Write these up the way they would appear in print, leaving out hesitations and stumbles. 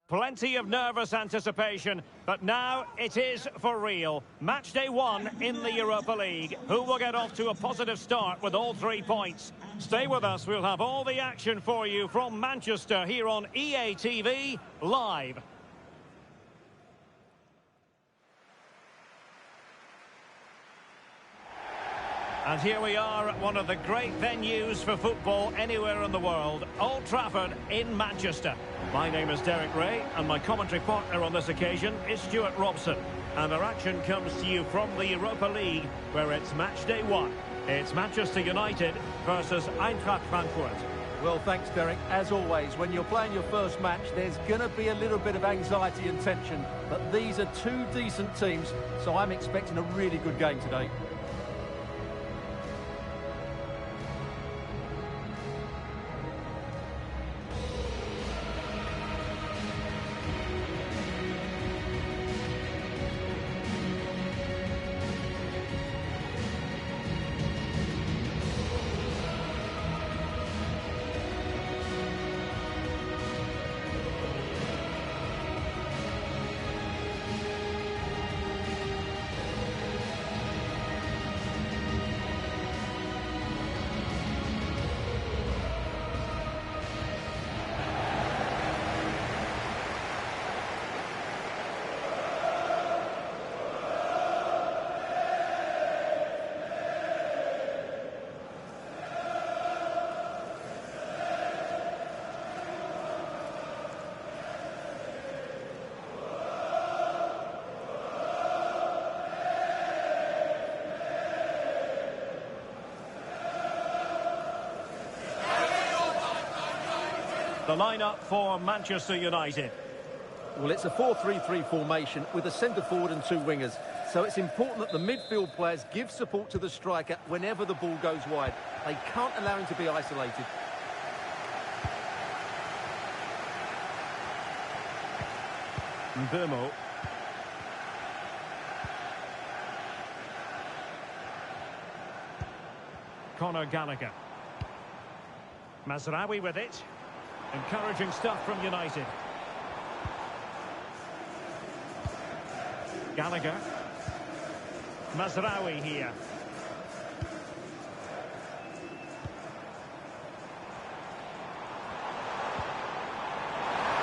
Plenty of nervous anticipation, but now it is for real. Match day 1 in the Europa League. Who will get off to a positive start with all 3 points? Stay with us, we'll have all the action for you from Manchester here on EA TV Live. And here we are at one of the great venues for football anywhere in the world, Old Trafford in Manchester. My name is Derek Ray, and my commentary partner on this occasion is Stuart Robson. And our action comes to you from the Europa League, where it's match day 1. It's Manchester United versus Eintracht Frankfurt. Well, thanks, Derek. As always, when you're playing your first match, there's going to be a little bit of anxiety and tension. But these are 2 decent teams, so I'm expecting a really good game today. The lineup for Manchester United. Well, it's a 4-3-3 formation with a centre forward and 2 wingers. So it's important that the midfield players give support to the striker whenever the ball goes wide. They can't allow him to be isolated. Burmo. Conor Gallagher. Mazraoui with it. Encouraging stuff from United. Gallagher. Mazraoui here.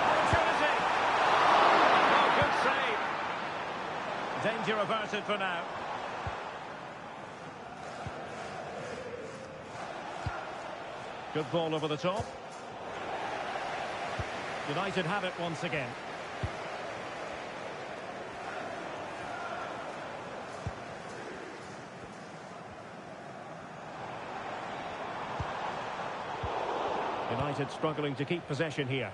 Opportunity! Oh, good save. Danger averted for now. Good ball over the top. United have it once again. United struggling to keep possession here.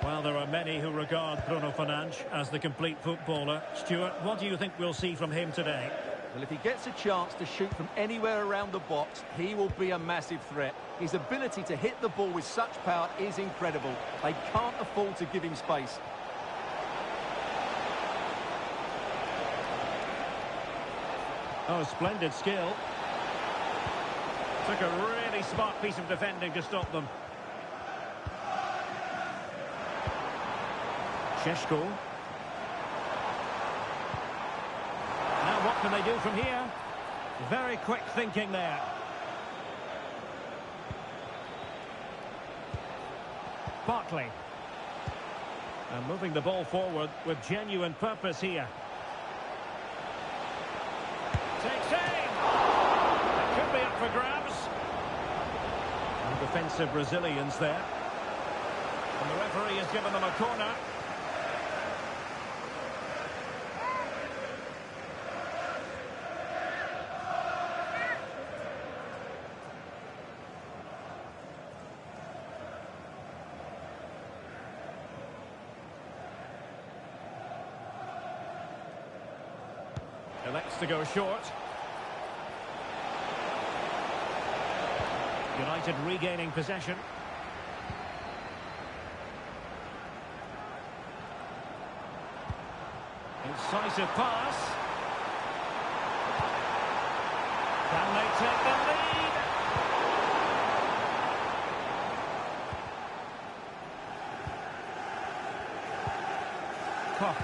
Well, there are many who regard Bruno Fernandes as the complete footballer. Stuart, what do you think we'll see from him today? Well, if he gets a chance to shoot from anywhere around the box, he will be a massive threat. His ability to hit the ball with such power is incredible. They can't afford to give him space. Oh, splendid skill. Took a really smart piece of defending to stop them. Šeško. Now what can they do from here? Very quick thinking there. Barkley. And moving the ball forward with genuine purpose here. Takes aim! It could be up for grabs. And defensive resilience there. And the referee has given them a corner. Elects to go short. United regaining possession. Incisive pass. Can they take the lead? Koch.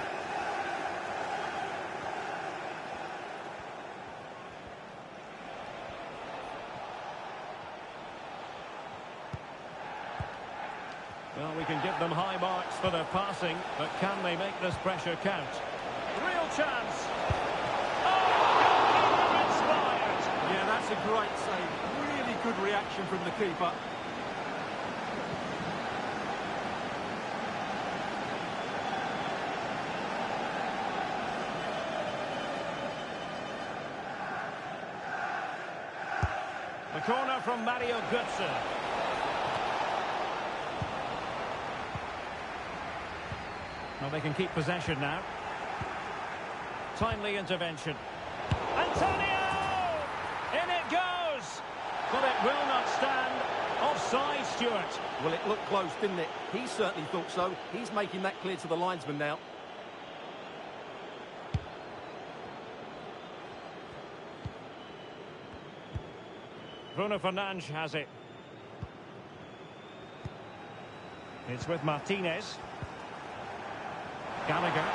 Well, we can give them high marks for their passing, but can they make this pressure count? Real chance! Oh, inspired! Yeah, that's a great save. Really good reaction from the keeper. The corner from Mario Götze. Well, they can keep possession now. Timely intervention. Antonio! In it goes! But it will not stand. Offside, Stuart. Well, it looked close, didn't it? He certainly thought so. He's making that clear to the linesman now. Bruno Fernandes has it. It's with Martinez. Gallagher.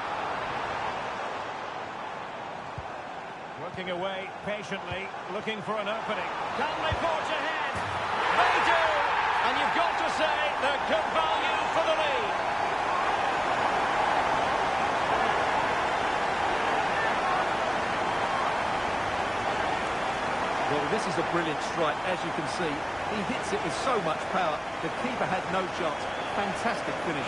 Working away patiently, looking for an opening. Can they forge ahead? They do! And you've got to say they're good value for the lead. Well, this is a brilliant strike, as you can see. He hits it with so much power. The keeper had no chance. Fantastic finish.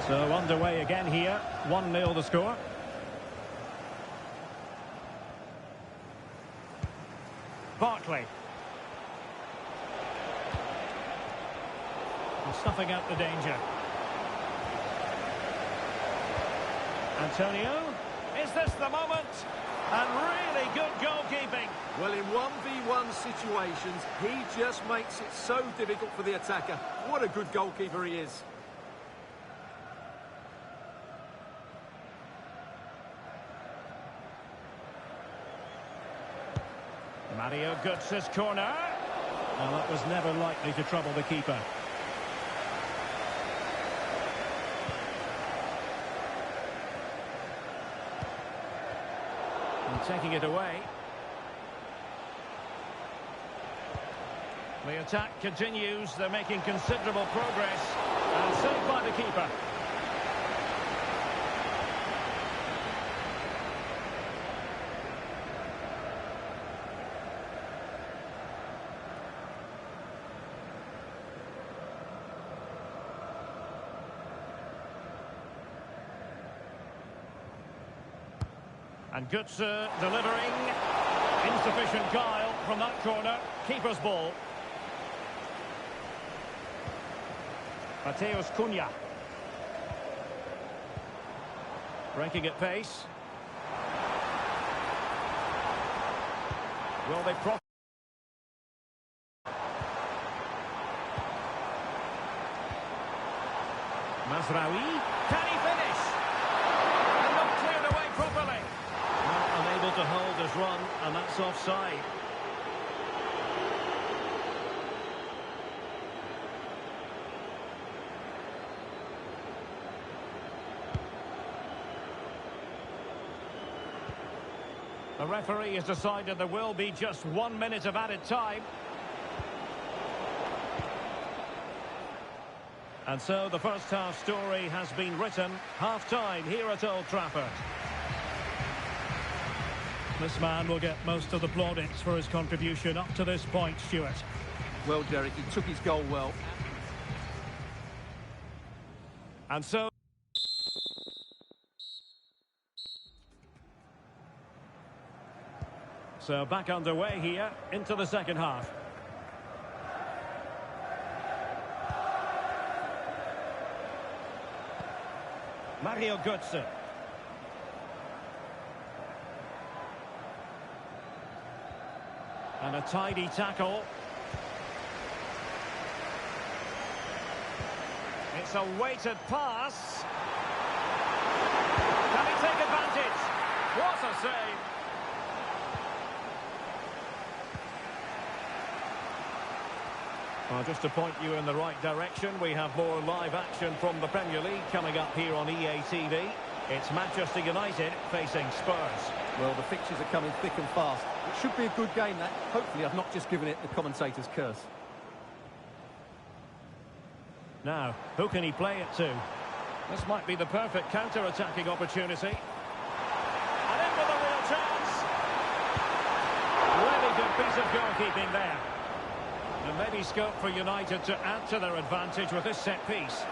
So underway again here. 1-0 the score. Barkley. Stuffing out the danger. Antonio, is this the moment? And really good goalkeeping. Well, in 1v1 situations, he just makes it so difficult for the attacker. What a good goalkeeper he is. Mario Götze's corner. Well, that was never likely to trouble the keeper. Taking it away. The attack continues. They're making considerable progress. And saved by the keeper. And Götze delivering. Insufficient guile from that corner. Keeper's ball. Mateus Cunha. Breaking at pace. Will they profit? Mazraoui. Can he finish? And not cleared away properly. Unable to hold his run, and that's offside. The referee has decided there will be just 1 minute of added time. And so the first half story has been written. Half-time here at Old Trafford. This man will get most of the plaudits for his contribution up to this point, Stuart. Well, Derek, he took his goal well. And so... So back underway here into the second half. Mario Götze. And a tidy tackle. It's a weighted pass. Can he take advantage? What a save! Well, just to point you in the right direction, we have more live action from the Premier League coming up here on EA TV. It's Manchester United facing Spurs. Well, the fixtures are coming thick and fast. It should be a good game, that. Hopefully I've not just given it the commentator's curse. Now, who can he play it to? This might be the perfect counter-attacking opportunity. And in with a real chance. Really good piece of goalkeeping there. And maybe scope for United to add to their advantage with this set piece.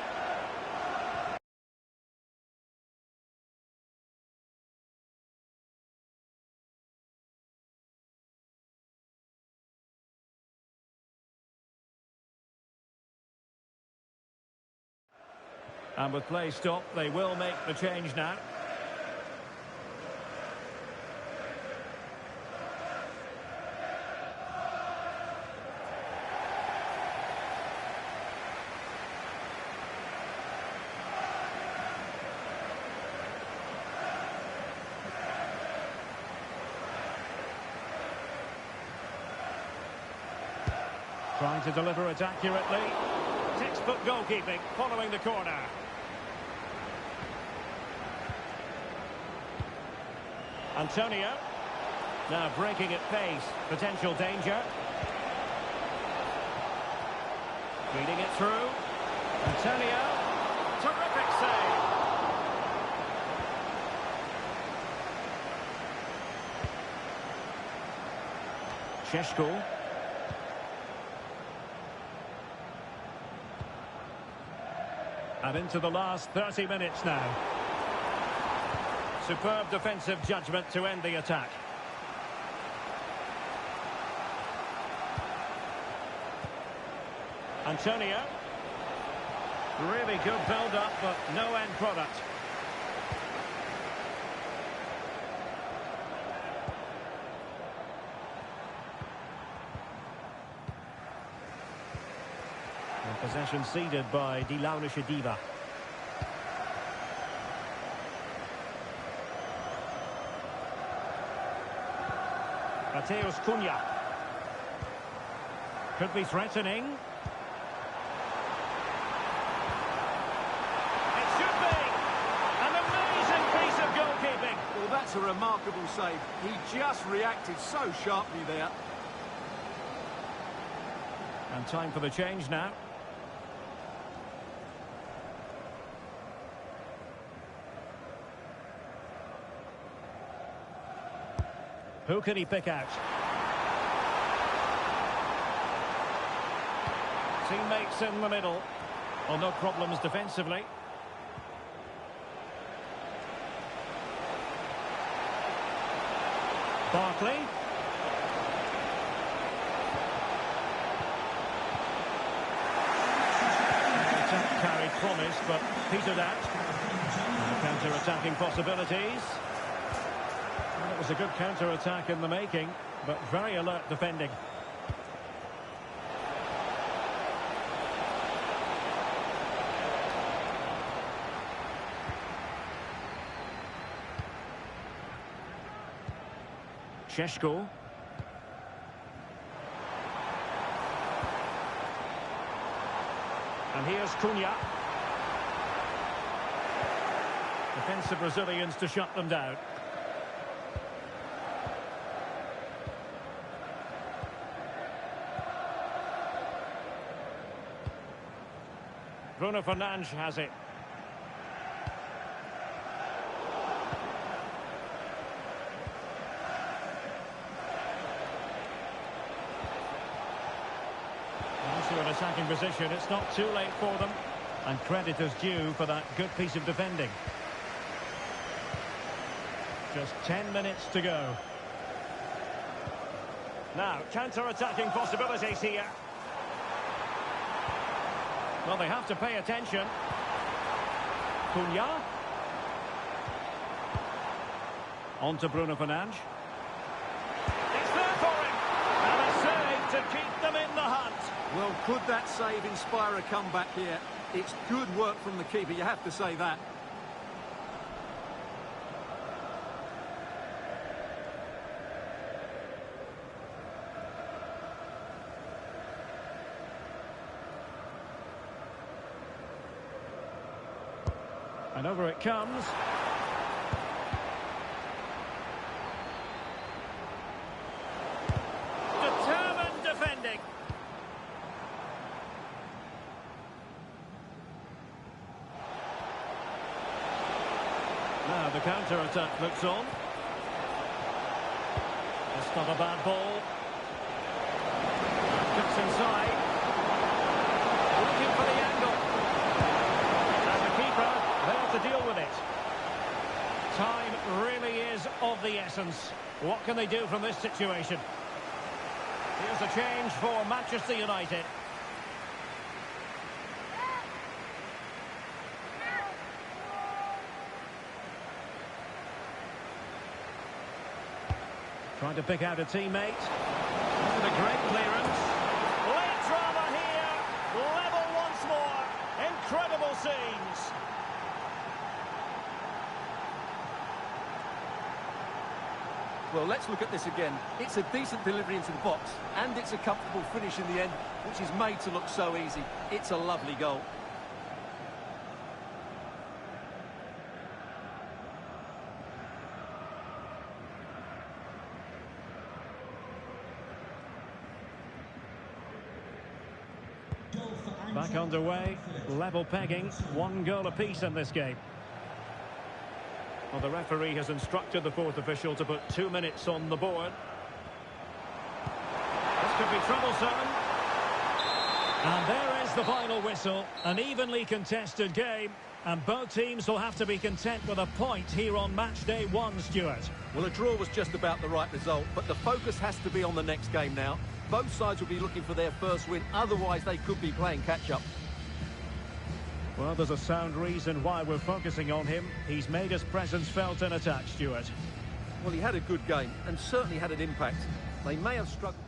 And with play stopped, they will make the change now. Trying to deliver it accurately. Textbook goalkeeping following the corner. Antonio. Now breaking at pace. Potential danger. Feeding it through. Antonio. Terrific save. Šeško. And into the last 30 minutes now. Superb defensive judgment to end the attack. Antonio. Really good build-up, but no end product. And possession ceded by Di Launische Diva. Mateus Cunha. Could be threatening. It should be. An amazing piece of goalkeeping. Well, that's a remarkable save. He just reacted so sharply there. And time for the change now. Who can he pick out? Teammates in the middle. Well, no problems defensively. Barkley. Attack carried promise, but petered out. Counter-attacking possibilities. It was a good counter-attack in the making, but very alert defending. Šeško. And here's Cunha. Defensive Brazilians to shut them down. Bruno Fernandes has it. Into an attacking position. It's not too late for them. And credit is due for that good piece of defending. Just 10 minutes to go. Now, counter-attacking possibilities here. Well, they have to pay attention. Cunha. On to Bruno Fernandes. It's there for him. And a save to keep them in the hunt. Well, could that save inspire a comeback here? It's good work from the keeper, you have to say that. And over it comes. Determined defending. Now the counter-attack looks on. It's not a bad ball. Cuts inside. Looking for the angle. And the keeper there to deal with it. Time really is of the essence. What can they do from this situation? Here's a change for Manchester United. Trying to pick out a teammate. And a great clearance. Late drama here. Level once more. Incredible scenes. Well, let's look at this again. It's a decent delivery into the box, and it's a comfortable finish in the end, which is made to look so easy. It's a lovely goal. Back underway, level pegging, 1 goal apiece in this game. Well, the referee has instructed the fourth official to put 2 minutes on the board. This could be troublesome. And there is the final whistle. An evenly contested game. And both teams will have to be content with a point here on match day 1, Stuart. Well, a draw was just about the right result, but the focus has to be on the next game now. Both sides will be looking for their first win, otherwise they could be playing catch-up. Well, there's a sound reason why we're focusing on him. He's made his presence felt in attack, Stuart. Well, he had a good game and certainly had an impact. They may have struggled.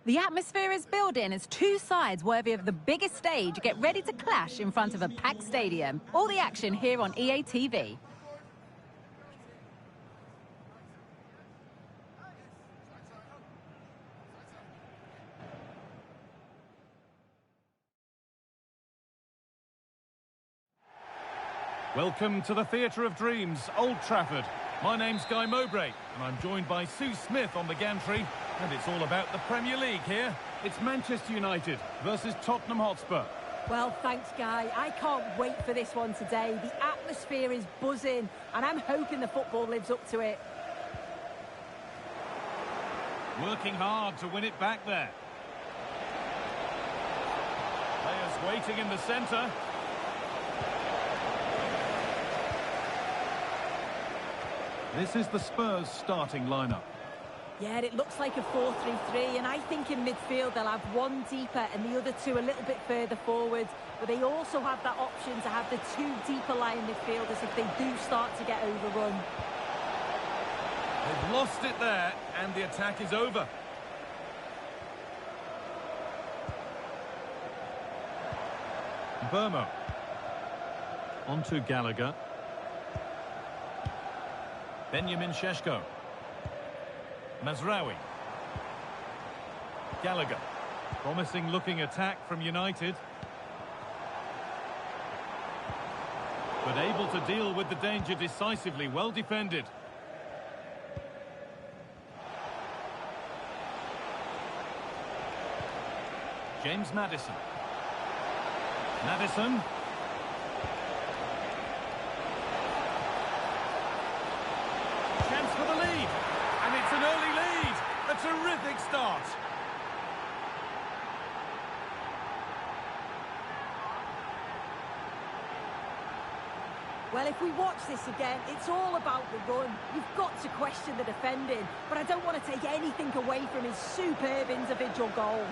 The atmosphere is building as two sides worthy of the biggest stage get ready to clash in front of a packed stadium. All the action here on EA TV. Welcome to the Theatre of Dreams, Old Trafford. My name's Guy Mowbray, and I'm joined by Sue Smith on the gantry, and it's all about the Premier League here. It's Manchester United versus Tottenham Hotspur. Well, thanks, Guy. I can't wait for this one today. The atmosphere is buzzing, and I'm hoping the football lives up to it. Working hard to win it back there. Players waiting in the centre. This is the Spurs starting lineup. Yeah, it looks like a 4-3-3, and I think in midfield they'll have one deeper and the other two a little bit further forward. But they also have that option to have the two deeper lying midfielders if they do start to get overrun. They've lost it there, and the attack is over. Burmo. On to Gallagher. Benjamin Šeško. Mazraoui. Gallagher. Promising looking attack from United. But able to deal with the danger decisively. Well defended. James Maddison. Maddison. Chance for the lead. And it's an early lead. A terrific start. Well, if we watch this again, it's all about the run. You've got to question the defending, but I don't want to take anything away from his superb individual goal.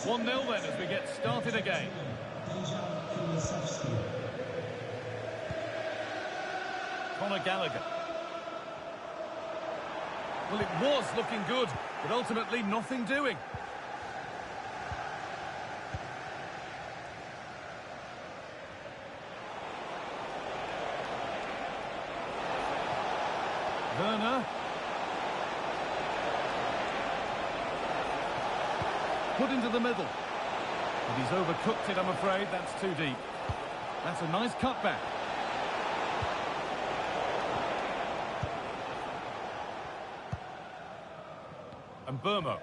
1-0 then as we get started again. Conor Gallagher. Well, it was looking good, but ultimately nothing doing. Werner. Put into the middle. But he's overcooked it, I'm afraid. That's too deep. That's a nice cutback. And Burmo.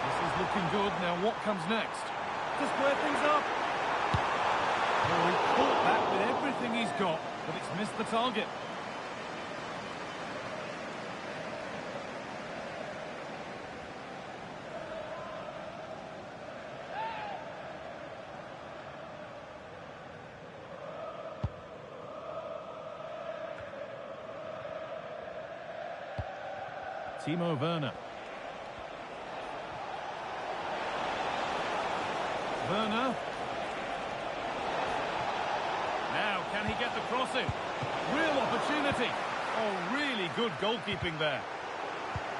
This is looking good. Now what comes next? To square things up. Oh, he caught that with everything he's got, but it's missed the target. Timo Werner. Werner. Now, can he get the crossing? Real opportunity. Oh, really good goalkeeping there.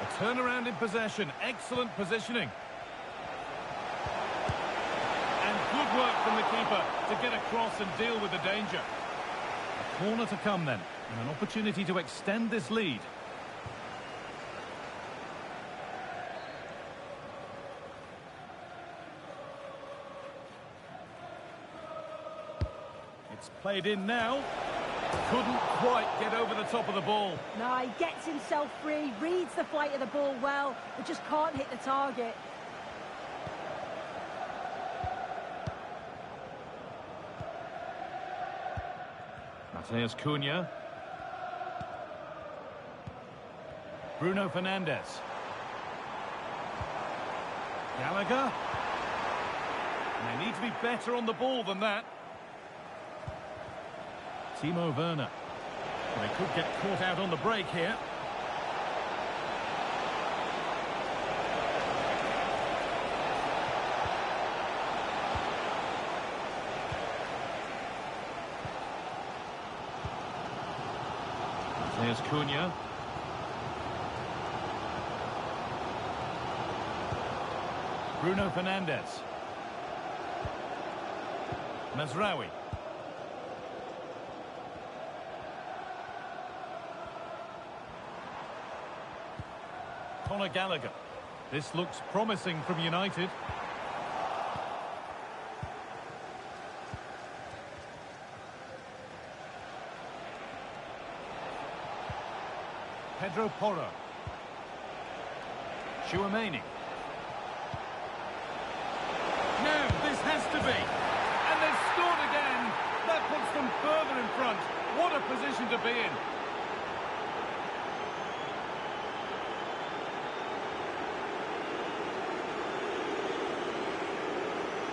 A turnaround in possession. Excellent positioning. And good work from the keeper to get across and deal with the danger. A corner to come then, and an opportunity to extend this lead. It's played in now. Couldn't quite get over the top of the ball. No, he gets himself free, reads the flight of the ball well, but just can't hit the target. Matheus Cunha. Bruno Fernandes. Gallagher. And they need to be better on the ball than that. Timo Werner. Well, they could get caught out on the break here. Here's Cunha. Bruno Fernandes. Mazraoui. Conor Gallagher. This looks promising from United. Pedro Porro. Chouameni. Now, this has to be. And they've scored again. That puts them further in front. What a position to be in.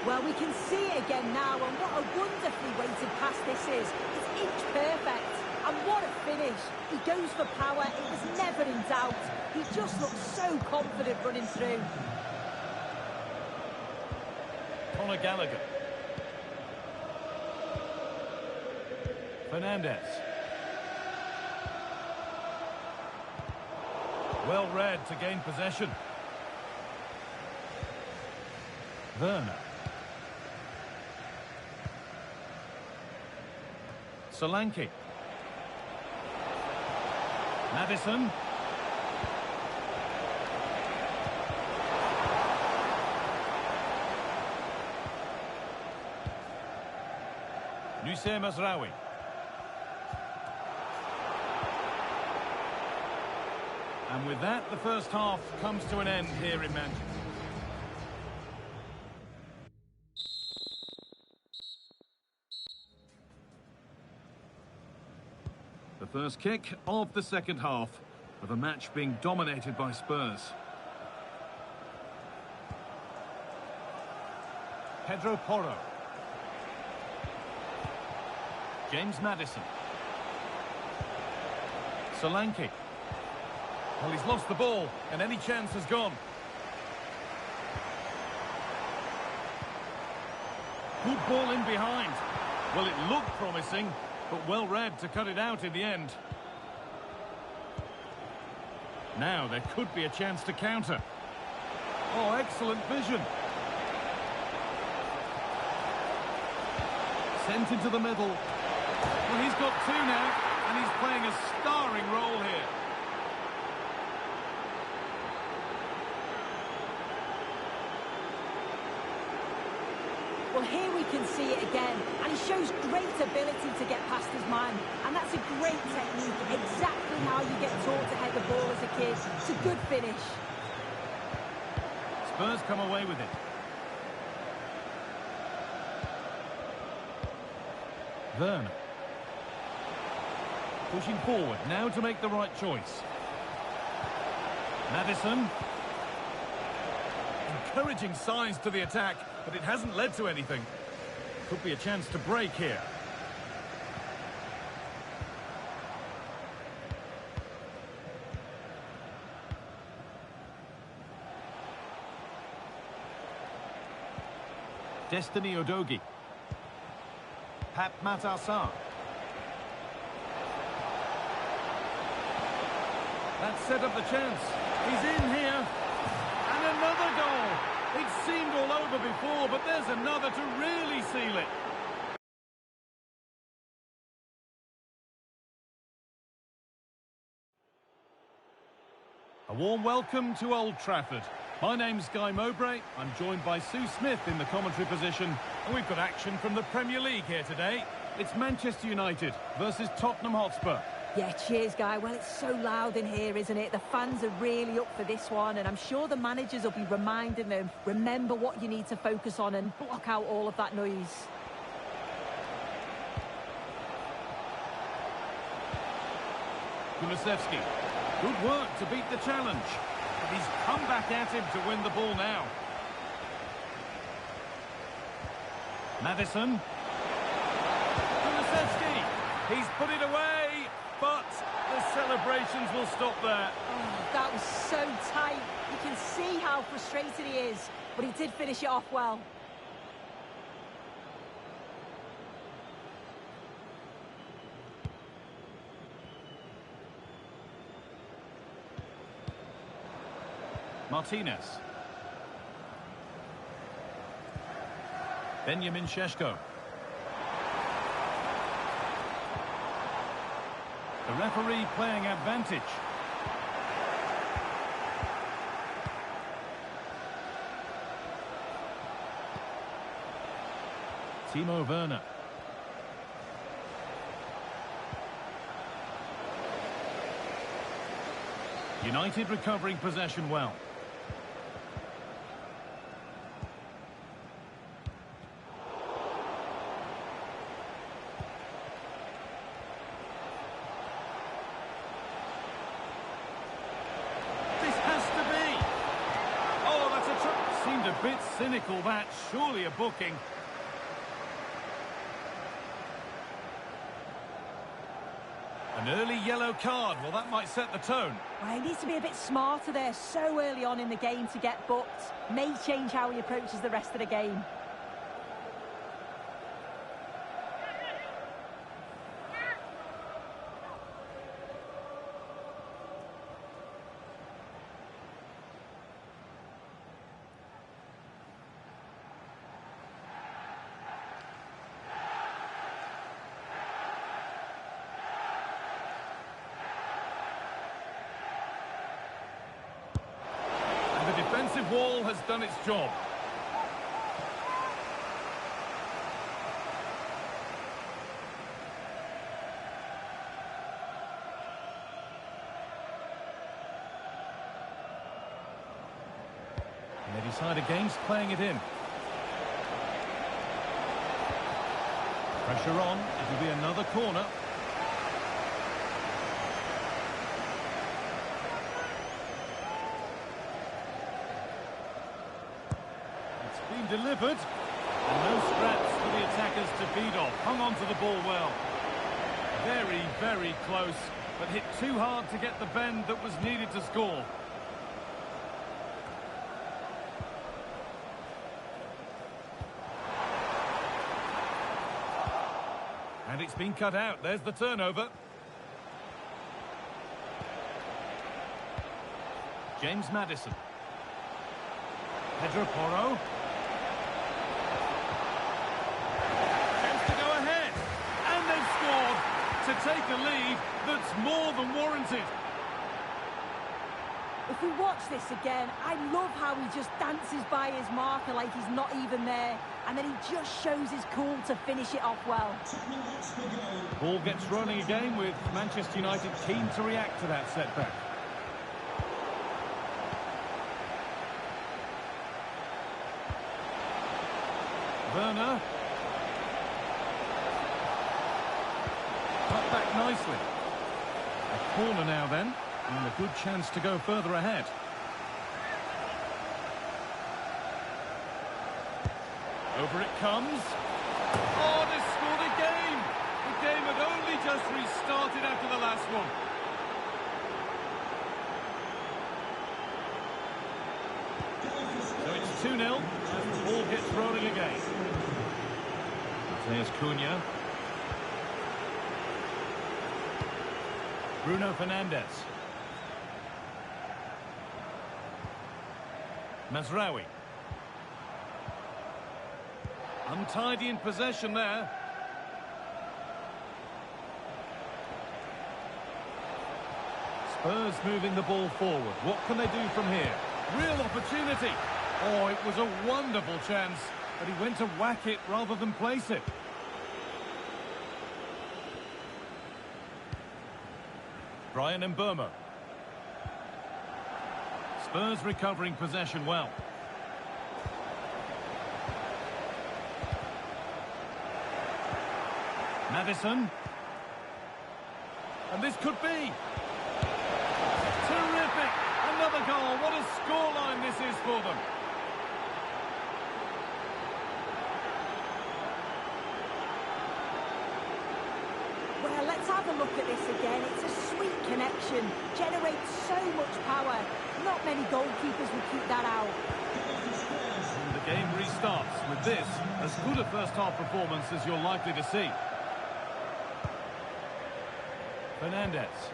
Well, we can see it again now, and what a wonderfully weighted pass this is. It's inch perfect, and what a finish. He goes for power, it was never in doubt. He just looks so confident running through. Conor Gallagher. Fernandes. Well read to gain possession. Werner. Solanke. Madison. Noussair Mazraoui. And with that, the first half comes to an end here in Manchester. The first kick of the second half, with the match being dominated by Spurs. Pedro Porro. James Maddison. Solanke. Well, he's lost the ball, and any chance has gone. Good ball in behind. Well, it looked promising, but well read to cut it out in the end. Now there could be a chance to counter. Oh, excellent vision. Sent into the middle. Well, he's got two now, and he's playing a starring role here. Well, here we can see it again, and he shows great ability to get past his man, and that's a great technique, exactly how you get taught to head the ball as a kid. It's a good finish. Spurs come away with it. Werner. Pushing forward, now to make the right choice. Madison. Encouraging signs to the attack, but it hasn't led to anything. Could be a chance to break here. Destiny Udogie. Pat Matarsar. That set up the chance. He's in here. And another goal. It seemed all over before, but there's another to really seal it. A warm welcome to Old Trafford. My name's Guy Mowbray. I'm joined by Sue Smith in the commentary position. And we've got action from the Premier League here today. It's Manchester United versus Tottenham Hotspur. Yeah, cheers, Guy. Well, it's so loud in here, isn't it? The fans are really up for this one, and I'm sure the managers will be reminding them, remember what you need to focus on and block out all of that noise. Kulusevski. Good work to beat the challenge. But he's come back at him to win the ball now. Madison. Kulusevski. He's put it away, but the celebrations will stop there. Oh, that was so tight. You can see how frustrated he is, but he did finish it off well. Martinez. Benjamin Šeško. The referee playing advantage. Timo Werner. United recovering possession well. This has to be. Oh, that's a trip. Seemed a bit cynical, that. Surely a booking. An early yellow card. Well, that might set the tone. Well, he needs to be a bit smarter there so early on in the game to get booked. May change how he approaches the rest of the game. The defensive wall has done its job. And they decide against playing it in. Pressure on. It'll be another corner. Delivered, and no scraps for the attackers to feed off. Hung on to the ball well. Very, very close, but hit too hard to get the bend that was needed to score. And it's been cut out. There's the turnover. James Maddison. Pedro Porro. To take a lead that's more than warranted. If we watch this again, I love how he just dances by his marker like he's not even there, and then he just shows his cool to finish it off well. Ball gets rolling again with Manchester United keen to react to that setback. Werner. Cut back nicely. A corner now then, and a good chance to go further ahead. Over it comes. Oh, they scored again! The game had only just restarted after the last one. So it's 2-0 as the ball gets rolling again. There's Cunha. Bruno Fernandes. Mazraoui. Untidy in possession there. Spurs moving the ball forward. What can they do from here? Real opportunity. Oh, it was a wonderful chance, but he went to whack it rather than place it. Brian Mbeumo. Spurs recovering possession well. Maddison. And this could be. Terrific! Another goal. What a scoreline this is for them. Well, let's have a look at this again. It's a sweet connection. Generates so much power. Not many goalkeepers would keep that out. And the game restarts with this, as good a first-half performance as you're likely to see. Fernandes.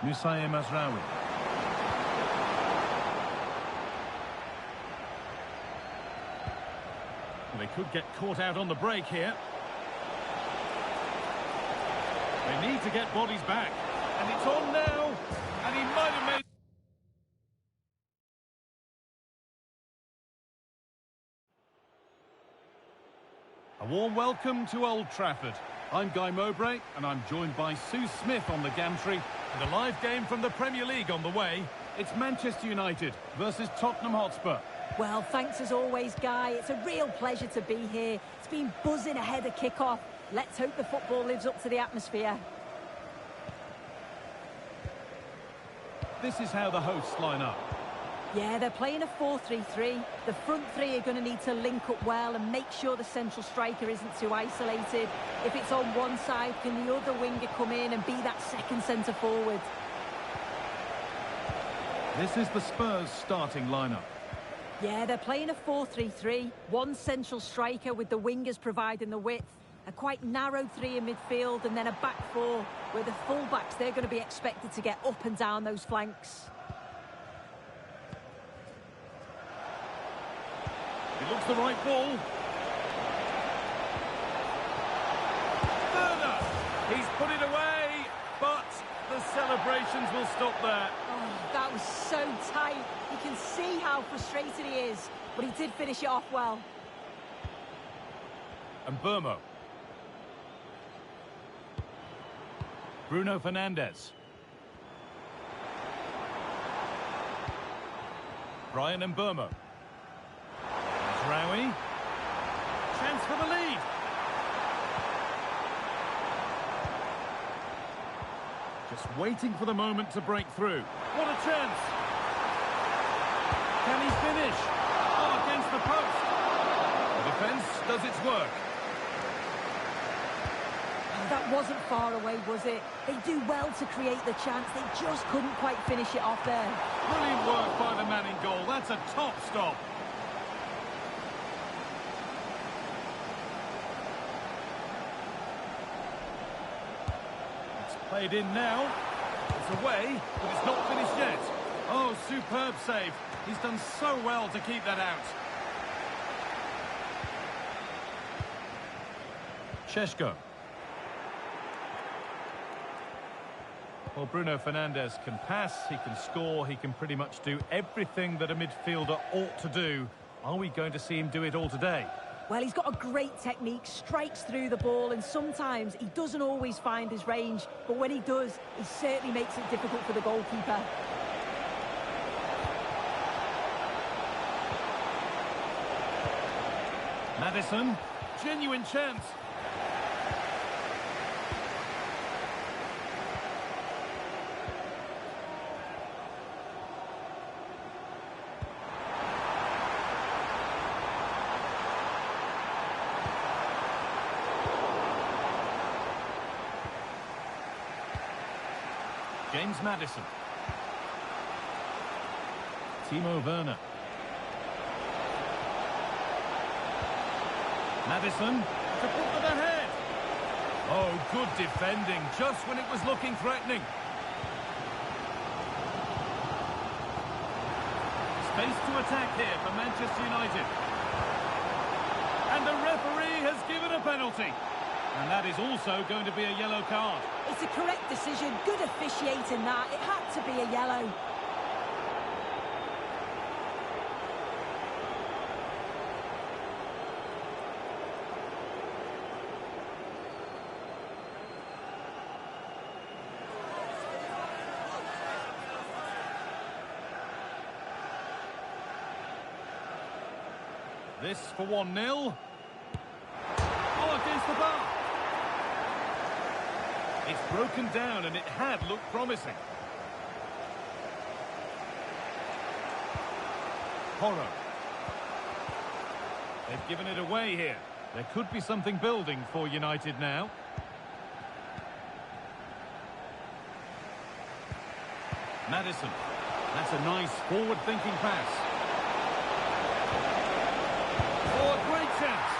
Musaye Mazraoui. They could get caught out on the break here. They need to get bodies back. And it's on now. And he might have made... A warm welcome to Old Trafford. I'm Guy Mowbray, and I'm joined by Sue Smith on the gantry. And a live game from the Premier League on the way. It's Manchester United versus Tottenham Hotspur. Well, thanks as always, Guy. It's a real pleasure to be here. It's been buzzing ahead of kick-off. Let's hope the football lives up to the atmosphere. This is how the hosts line up. Yeah, they're playing a 4-3-3. The front three are going to need to link up well and make sure the central striker isn't too isolated. If it's on one side, can the other winger come in and be that second centre forward? This is the Spurs starting lineup. Yeah, they're playing a 4-3-3. One central striker with the wingers providing the width. A quite narrow three in midfield and then a back four where the full-backs, they're going to be expected to get up and down those flanks. It looks the right ball. Werner! He's put it away, but the celebrations will stop there. Oh, that was so tight. You can see how frustrated he is, but he did finish it off well. And Burmo. Bruno Fernandes. Brian and Burmo. Rowie. Chance for the lead. Just waiting for the moment to break through. What a chance! Can he finish? Oh, against the post. The defence does its work. Oh, that wasn't far away, was it? They do well to create the chance. They just couldn't quite finish it off there. Brilliant work by the man in goal. That's a top stop. Played in now. It's away, but it's not finished yet. Oh, superb save. He's done so well to keep that out. Šeško. Well, Bruno Fernandes can pass, he can score, he can pretty much do everything that a midfielder ought to do. Are we going to see him do it all today? Well, he's got a great technique, strikes through the ball, and sometimes he doesn't always find his range, but when he does, he certainly makes it difficult for the goalkeeper. Maddison, genuine chance. James Maddison. Timo Werner. Maddison to put them ahead. Oh, good defending, just when it was looking threatening. Space to attack here for Manchester United. And the referee has given a penalty. And that is also going to be a yellow card. It's a correct decision. Good officiating that. It had to be a yellow. This for 1-0. Oh, against the bar. It's broken down and it had looked promising. Porro. They've given it away here. There could be something building for United now. Maddison. That's a nice forward-thinking pass. Oh, a great chance.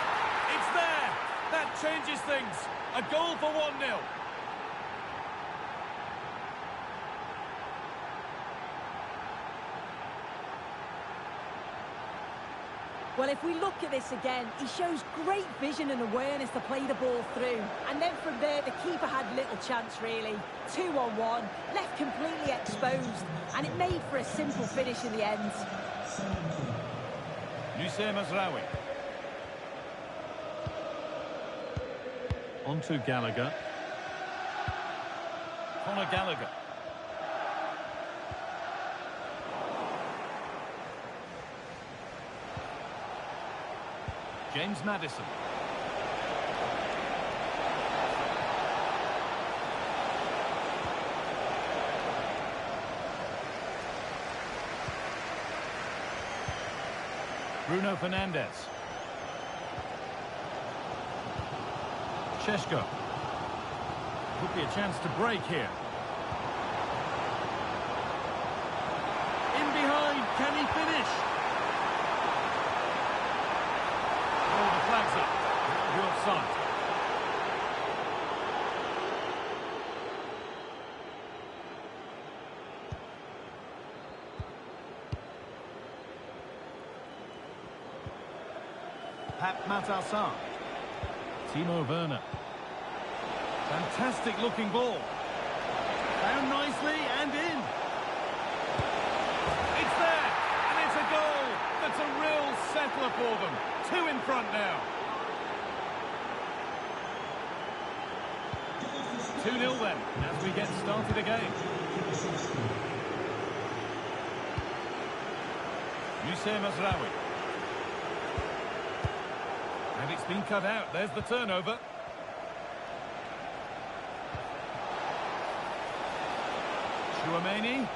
It's there. That changes things. A goal for 1-0. Well, if we look at this again, he shows great vision and awareness to play the ball through. And then from there, the keeper had little chance, really. 2-on-1, left completely exposed. And it made for a simple finish in the end. Mazraoui. On to Gallagher. Conor Gallagher. James Maddison. Bruno Fernandes. Šeško. Could be a chance to break here. In behind, can he finish? Oh, the flag's up. It'll be offside. Pat Matassar. Timo Werner. Fantastic looking ball. Down nicely and in. It's there, and it's a goal. That's a real settler for them. 2 in front now. 2-0 then, as we get started again. Mazraoui. And it's been cut out. There's the turnover. Chouameni.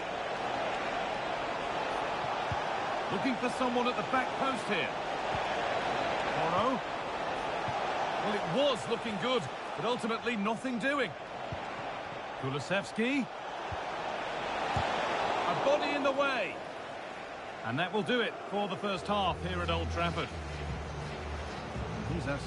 Looking for someone at the back post here. Porro. Well, it was looking good, but ultimately nothing doing. Kulusevski. A body in the way. And that will do it for the first half here at Old Trafford. Jesus.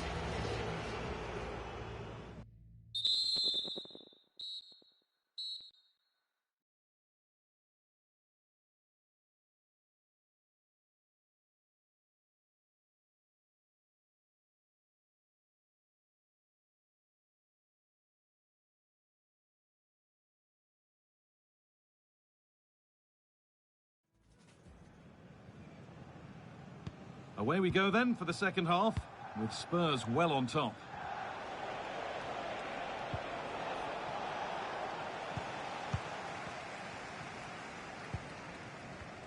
Away we go then for the second half, with Spurs well on top.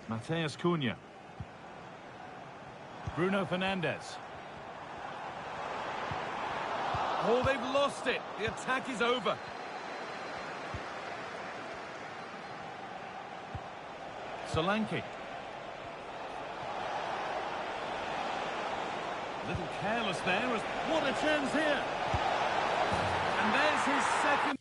Mateus Cunha. Bruno Fernandes. Oh, they've lost it. The attack is over. Solanke. A little careless there. What a chance here. And there's his second.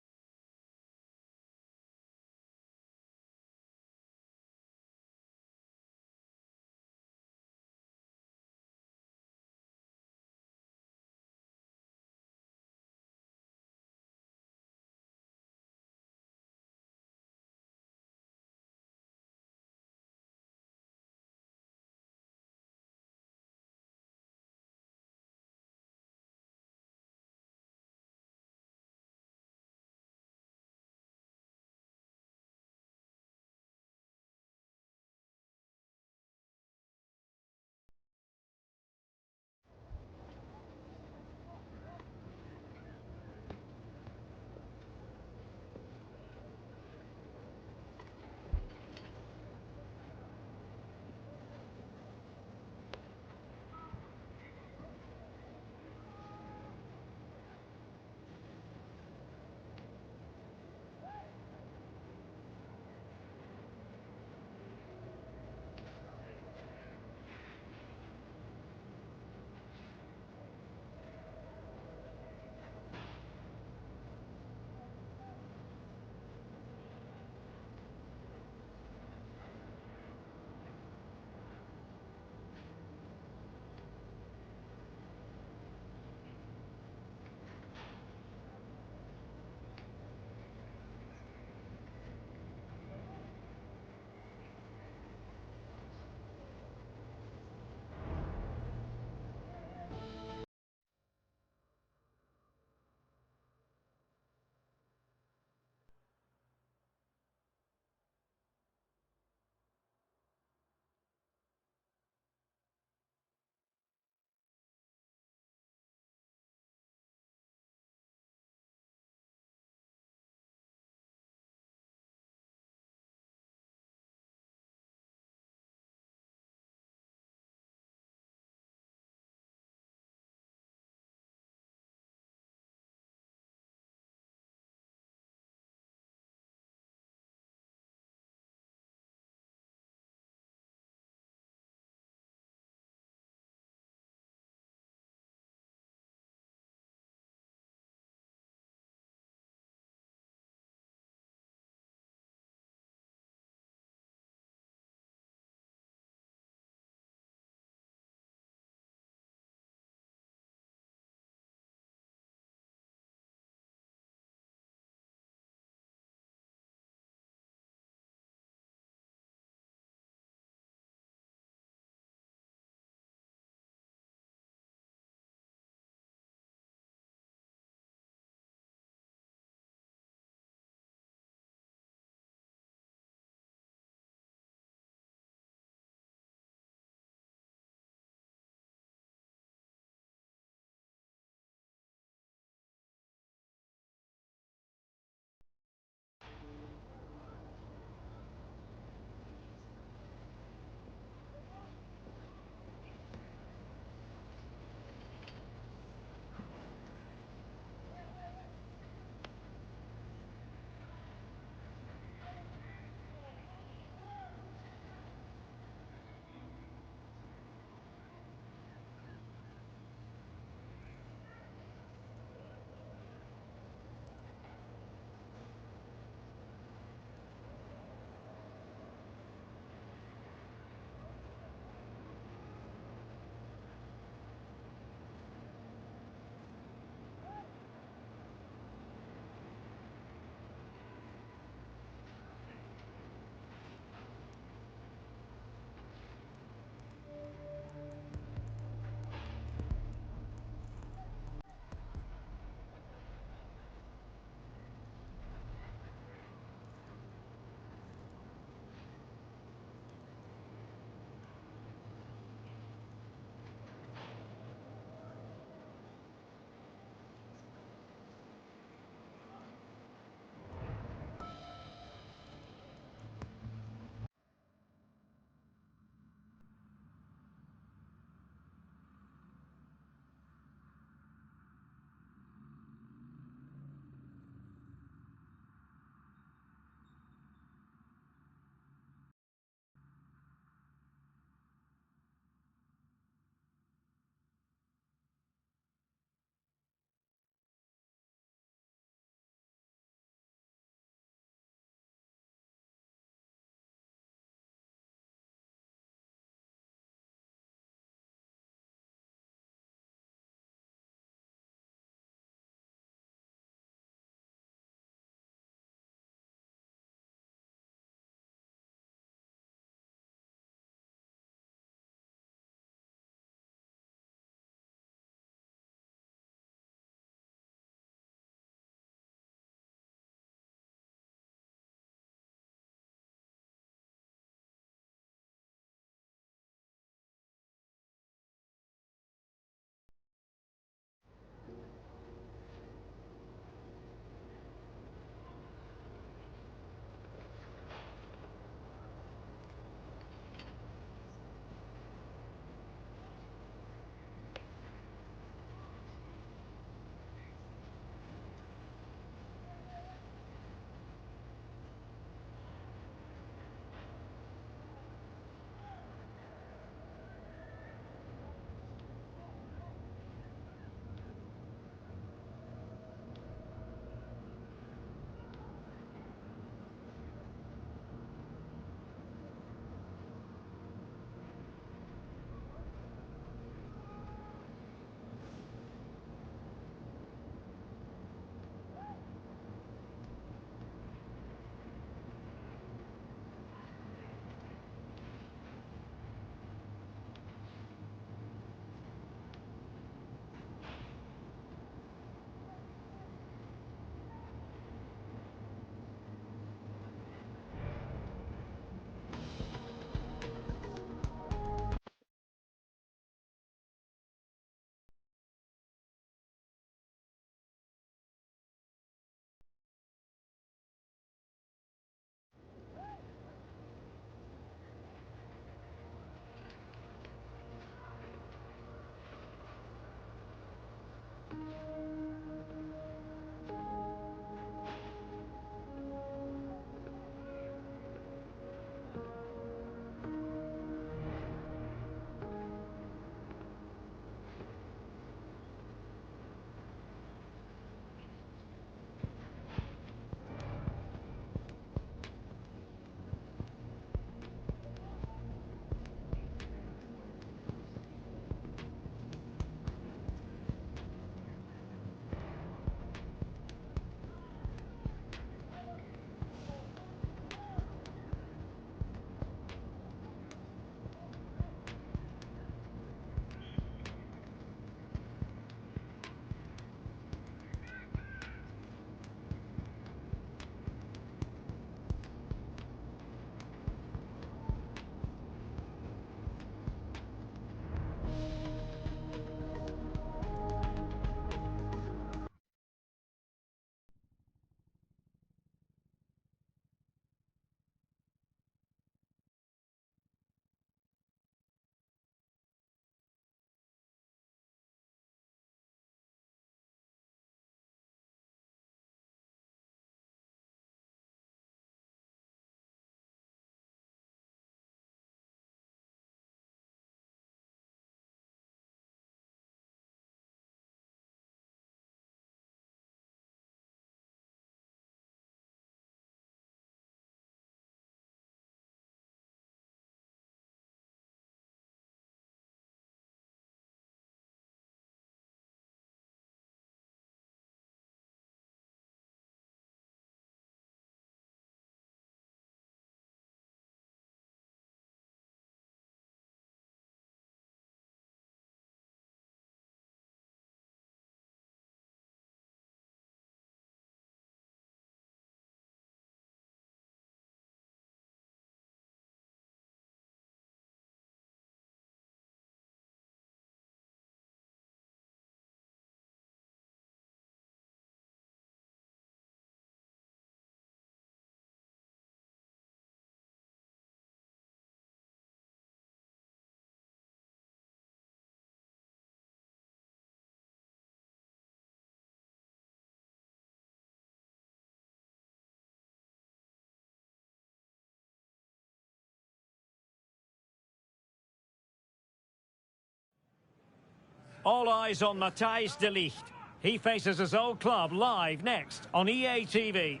All eyes on Matthijs de Ligt. He faces his old club live next on EA TV.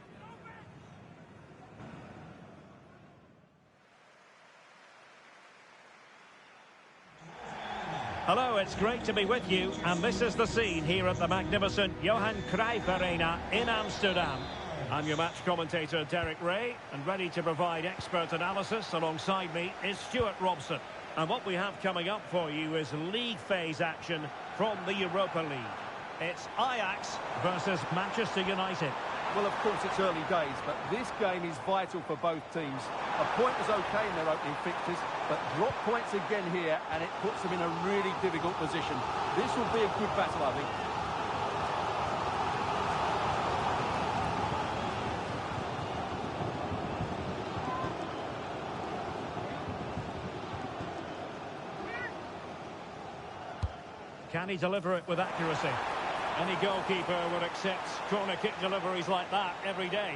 Hello, it's great to be with you, and this is the scene here at the magnificent Johan Cruyff Arena in Amsterdam. I'm your match commentator, Derek Ray, and ready to provide expert analysis alongside me is Stuart Robson. And what we have coming up for you is league phase action from the Europa League. It's Ajax versus Manchester United. Well, of course, it's early days, but this game is vital for both teams. A point was okay in their opening fixtures, but drop points again here, and it puts them in a really difficult position. This will be a good battle, I think. Can he deliver it with accuracy? Any goalkeeper would accept corner kick deliveries like that every day.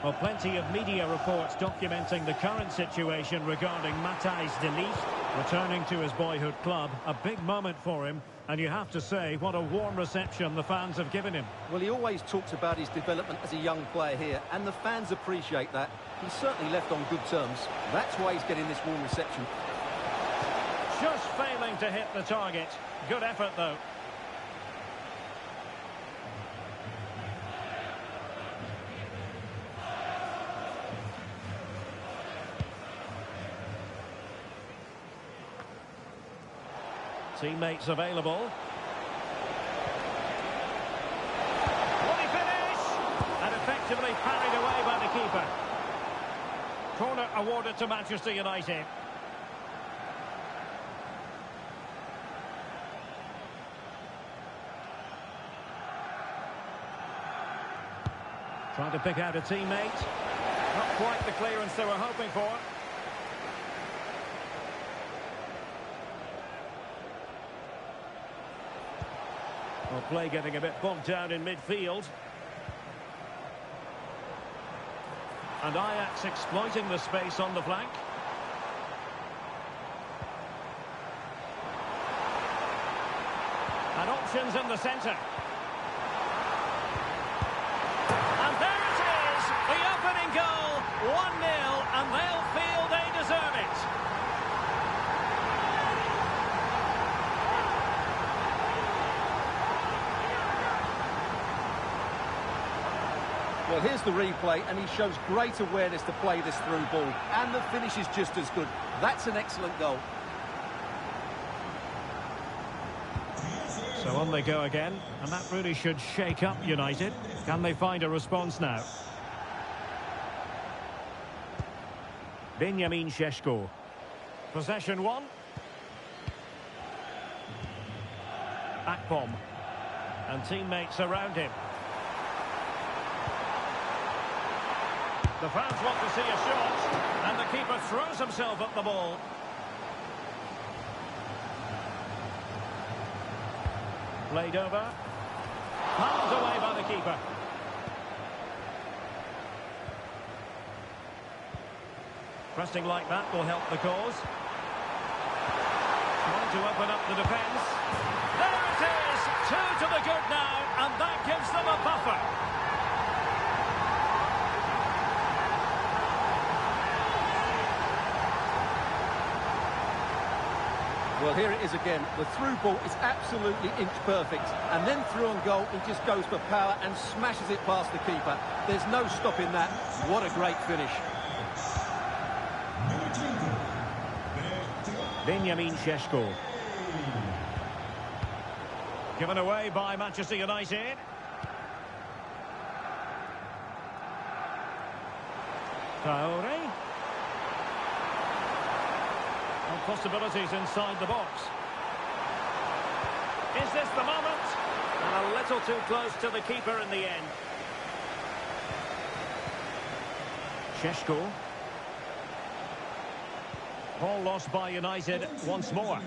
Well, plenty of media reports documenting the current situation regarding Matthijs de Ligt returning to his boyhood club. A big moment for him, and you have to say what a warm reception the fans have given him. Well, he always talks about his development as a young player here, and the fans appreciate that. He's certainly left on good terms. That's why he's getting this warm reception. Just failing to hit the target. Good effort, though. Teammates available. Will he finish? And effectively parried away by the keeper. Corner awarded to Manchester United. Trying to pick out a teammate. Not quite the clearance they were hoping for. Well, play getting a bit bogged down in midfield. And Ajax exploiting the space on the flank. And options in the centre. The opening goal, 1-0, and they'll feel they deserve it. Well, here's the replay, and he shows great awareness to play this through ball. And the finish is just as good. That's an excellent goal. So on they go again, and that really should shake up United. Can they find a response now? Benjamin Šeško. Possession one. Akpom. And teammates around him. The fans want to see a shot, and the keeper throws himself at the ball. Played over. Palmed away by the keeper. Pressing like that will help the cause. Trying to open up the defence. There it is! 2 to the good now, and that gives them a buffer. Well, here it is again. The through ball is absolutely inch perfect. And then through on goal, he just goes for power and smashes it past the keeper. There's no stopping that. What a great finish. Benjamin Šeško. Given away by Manchester United. Traore. And possibilities inside the box. Is this the moment? And a little too close to the keeper in the end. Šeško. Ball lost by United once more.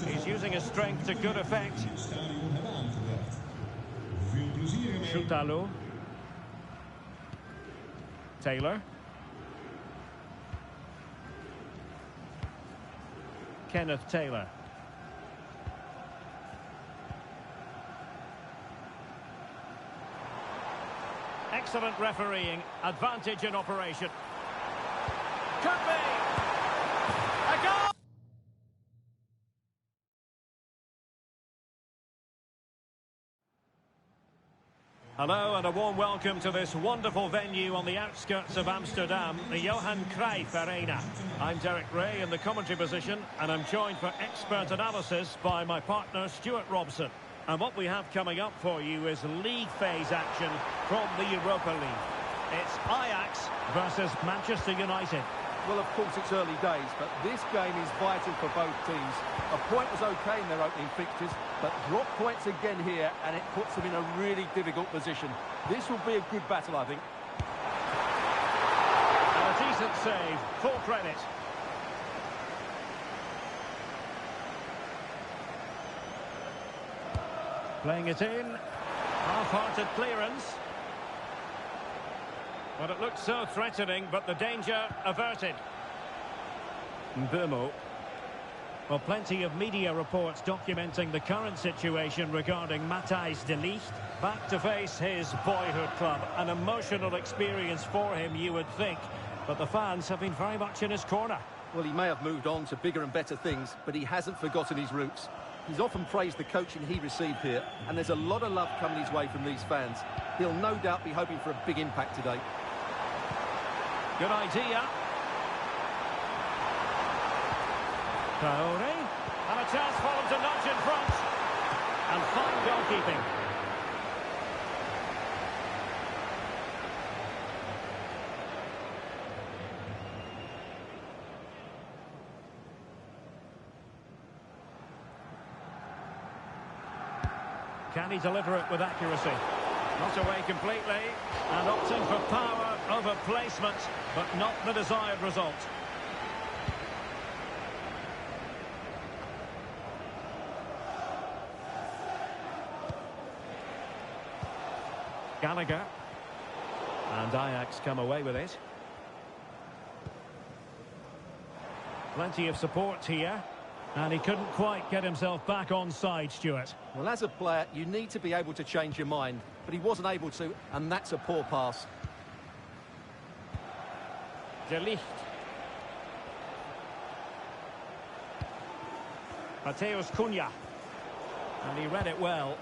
He's using his strength to good effect. Šutalo. Taylor. Kenneth Taylor. Excellent refereeing, advantage in operation. Could be a goal! Hello and a warm welcome to this wonderful venue on the outskirts of Amsterdam, the Johan Cruyff Arena. I'm Derek Ray in the commentary position, and I'm joined for expert analysis by my partner Stuart Robson. And what we have coming up for you is league phase action from the Europa League. It's Ajax versus Manchester United. Well, of course, it's early days, but this game is vital for both teams. A point was okay in their opening fixtures, but drop points again here, and it puts them in a really difficult position. This will be a good battle, I think. And a decent save, full credit. Playing it in, half-hearted clearance. Well, it looked so threatening, but the danger averted. Mbeumo. Well, plenty of media reports documenting the current situation regarding Matthijs de Ligt. Back to face his boyhood club. An emotional experience for him, you would think. But the fans have been very much in his corner. Well, he may have moved on to bigger and better things, but he hasn't forgotten his roots. He's often praised the coaching he received here, and there's a lot of love coming his way from these fans. He'll no doubt be hoping for a big impact today. Good idea. Traore. And a chance for him to nudge in front. And fine goalkeeping. Can he deliver it with accuracy? Not away completely. And opting for power over placement, but not the desired result. Gallagher. And Ajax come away with it. Plenty of support here. And he couldn't quite get himself back on side, Stuart. Well, as a player, you need to be able to change your mind, but he wasn't able to, and that's a poor pass. De Ligt. Mateus Cunha. And he read it well.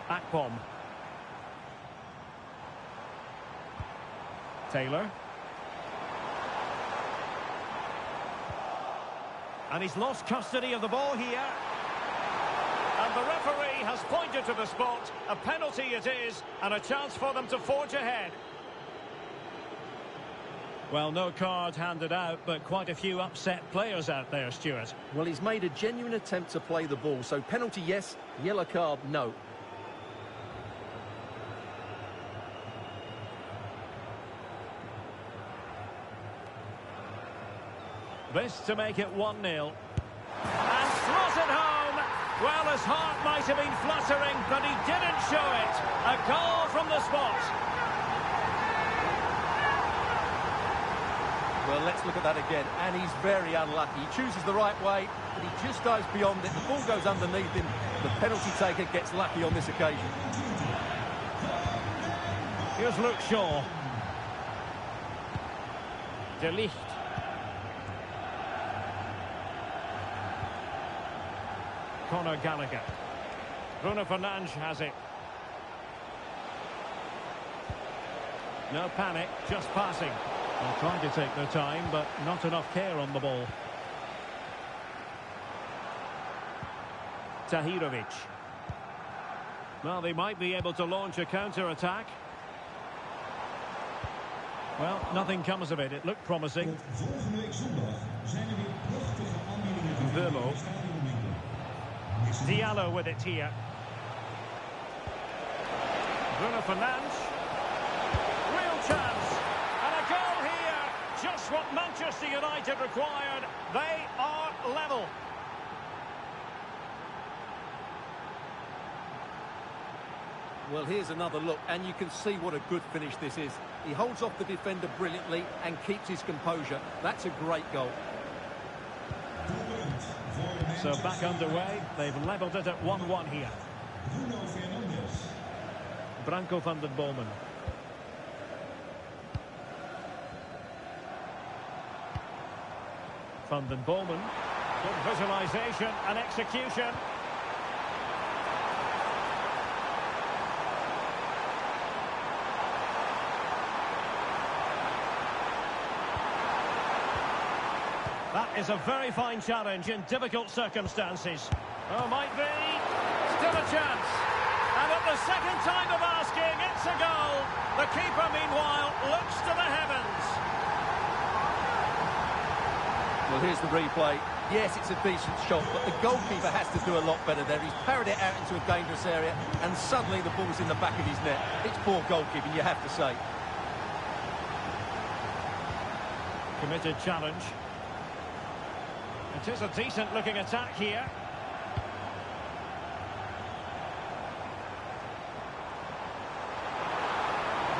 Akpom. Taylor. And he's lost custody of the ball here. And the referee has pointed to the spot. A penalty it is, and a chance for them to forge ahead. Well, no card handed out, but quite a few upset players out there, Stuart. Well, he's made a genuine attempt to play the ball, so penalty yes, yellow card no. This to make it 1-0. And throws it home. Well, his heart might have been fluttering, but he didn't show it. A goal from the spot. Well, let's look at that again, and he's very unlucky. He chooses the right way, but he just goes beyond it. The ball goes underneath him. The penalty taker gets lucky on this occasion. Here's Luke Shaw. De Ligt. Conor Gallagher. Bruno Fernandes has it. No panic, just passing. They're trying to take their time, but not enough care on the ball. Tahirovic. Well, they might be able to launch a counter-attack. Well, nothing comes of it. It looked promising. Mbeumo. Diallo with it here. Bruno Fernandes. Real chance. And a goal here. Just what Manchester United required. They are level. Well, here's another look, and you can see what a good finish this is. He holds off the defender brilliantly and keeps his composure. That's a great goal. So back underway. They've levelled it at 1-1 here. Branko van den Bomen. Van den Bomen. Good visualisation and execution. That is a very fine challenge in difficult circumstances. Oh, might be. Still a chance. And at the second time of asking, it's a goal. The keeper, meanwhile, looks to the heavens. Well, here's the replay. Yes, it's a decent shot, but the goalkeeper has to do a lot better there. He's parried it out into a dangerous area, and suddenly the ball's in the back of his net. It's poor goalkeeping, you have to say. Committed challenge. It is a decent-looking attack here.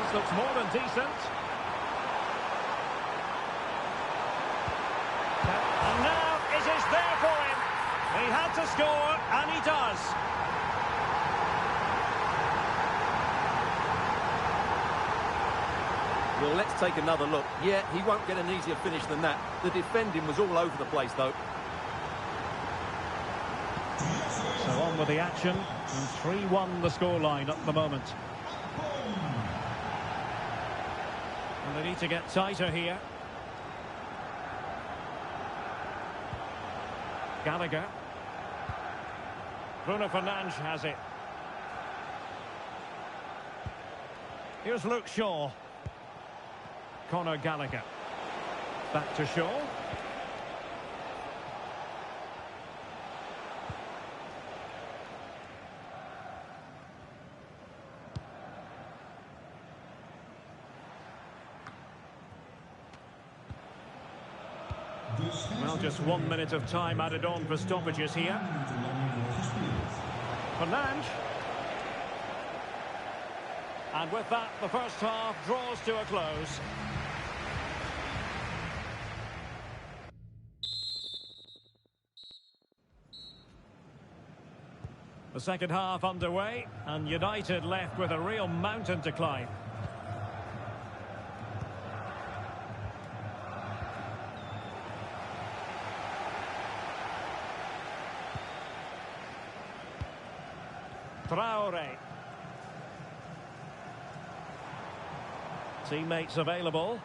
This looks more than decent. And now it is there for him. He had to score, and he does. Well, let's take another look. Yeah, he won't get an easier finish than that. The defending was all over the place, though. So on with the action, and 3-1 the scoreline at the moment. And they need to get tighter here. Gallagher. Bruno Fernandes has it. Here's Luke Shaw. Conor Gallagher. Back to Shaw. Well, just 1 minute of time added on for stoppages here. Fernandes. And with that, the first half draws to a close. The second half underway, and United left with a real mountain to climb. Traore. Teammates available.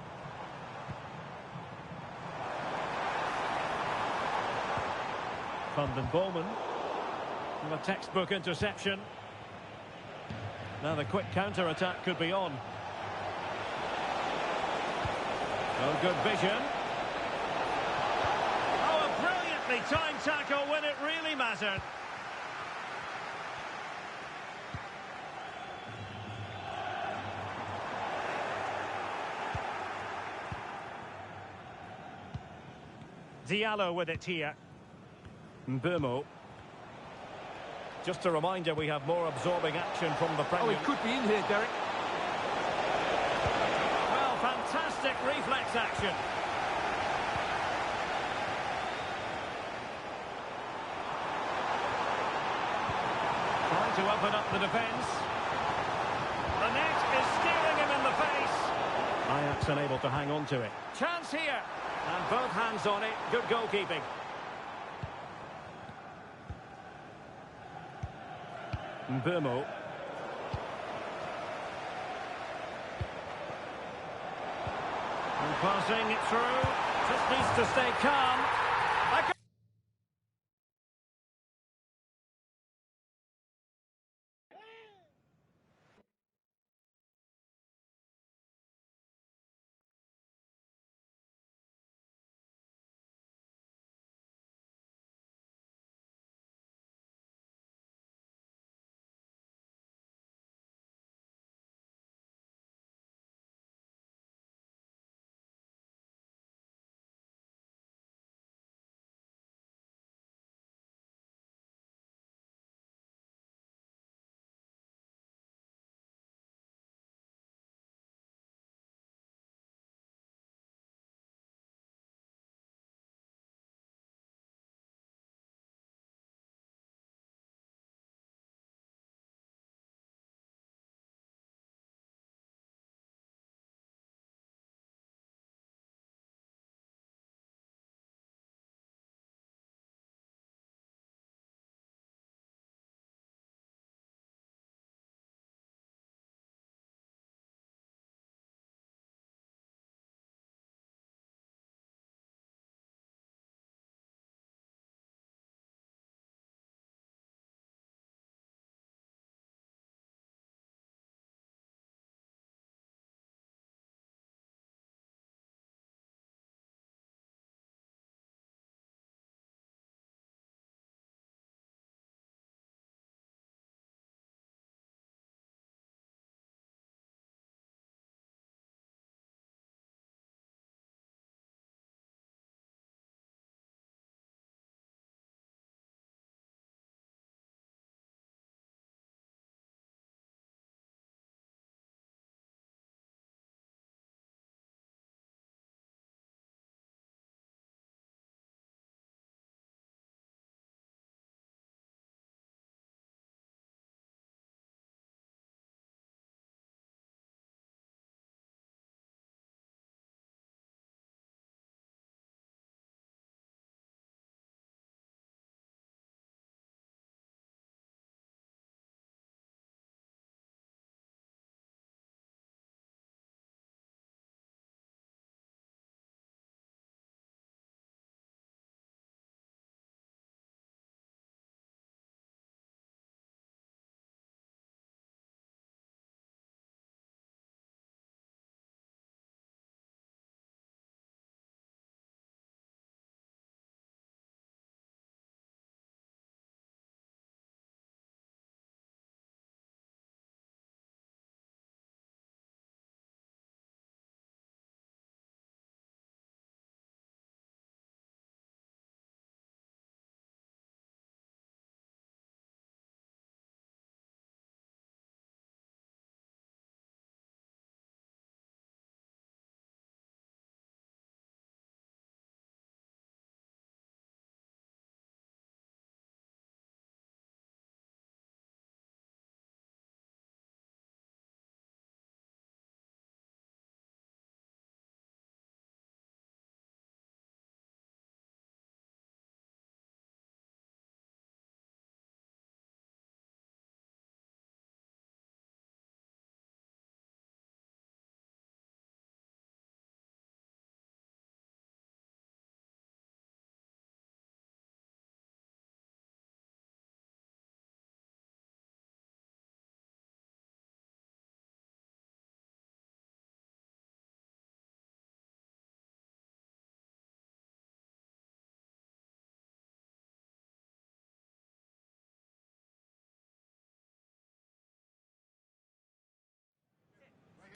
Van den Bomen. And a textbook interception. Now the quick counter-attack could be on. Oh, good vision. Oh, a brilliantly timed tackle when it really mattered. Diallo with it here. Mbeumo. Just a reminder, we have more absorbing action from the Premier. Oh, he could be in here, Derek. Well, fantastic reflex action. Trying to open up the defence. The net is staring him in the face. Ajax unable to hang on to it. Chance here. And both hands on it. Good goalkeeping. Mbeumo. And passing it through. Just needs to stay calm.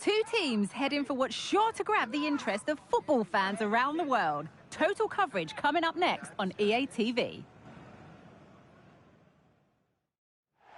Two teams heading for what's sure to grab the interest of football fans around the world. Total coverage coming up next on EA TV.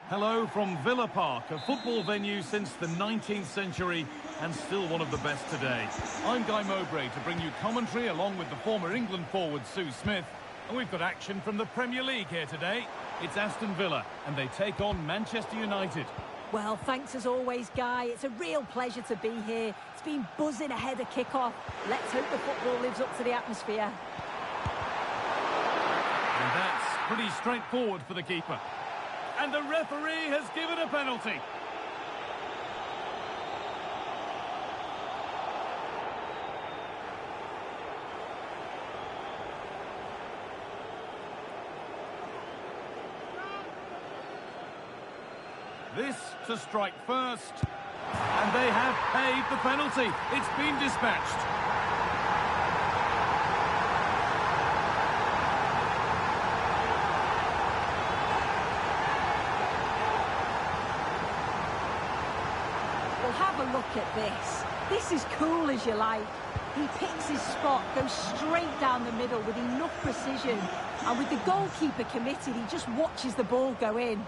Hello from Villa Park, a football venue since the 19th century and still one of the best today. I'm Guy Mowbray to bring you commentary along with the former England forward Sue Smith. And we've got action from the Premier League here today. It's Aston Villa and they take on Manchester United. Well, thanks as always, Guy. It's a real pleasure to be here. It's been buzzing ahead of kick-off. Let's hope the football lives up to the atmosphere. And that's pretty straightforward for the keeper. And the referee has given a penalty. This to strike first. And they have paid the penalty. It's been dispatched. Well, have a look at this. This is cool as you like. He picks his spot, goes straight down the middle with enough precision. And with the goalkeeper committed, he just watches the ball go in.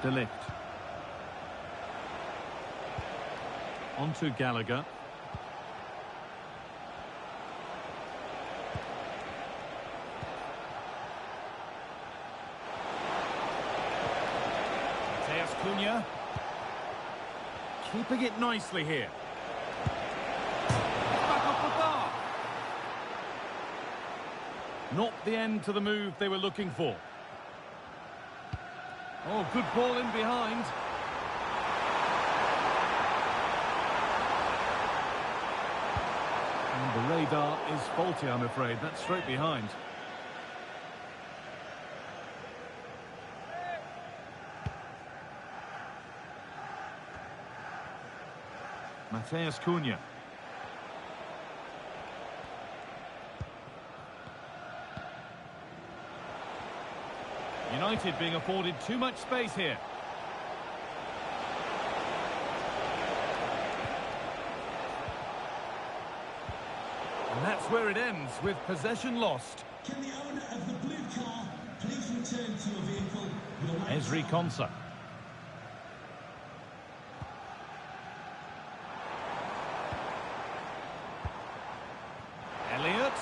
De Ligt. On to Gallagher. Cunha. Keeping it nicely here. Back off the bar. Not the end to the move they were looking for. Oh, good ball in behind. And the radar is faulty, I'm afraid. That's straight behind. Matheus Cunha. United being afforded too much space here. And that's where it ends, with possession lost. Can the owner of the blue car please return to a vehicle with a white Ezri Konsa. Elliott.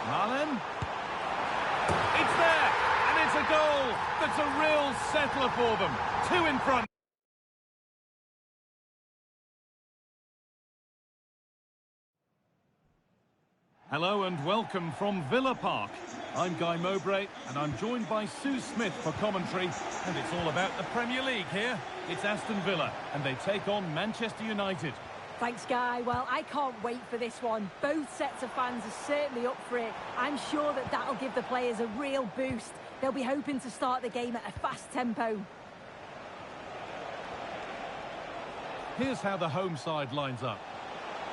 Malen. It's there, and it's a goal. That's a real settler for them. Two in front. Hello and welcome from Villa Park. I'm Guy Mowbray, and I'm joined by Sue Smith for commentary. And it's all about the Premier League here. It's Aston Villa, and they take on Manchester United. Thanks, Guy. Well, I can't wait for this one. Both sets of fans are certainly up for it. I'm sure that that'll give the players a real boost. They'll be hoping to start the game at a fast tempo. Here's how the home side lines up.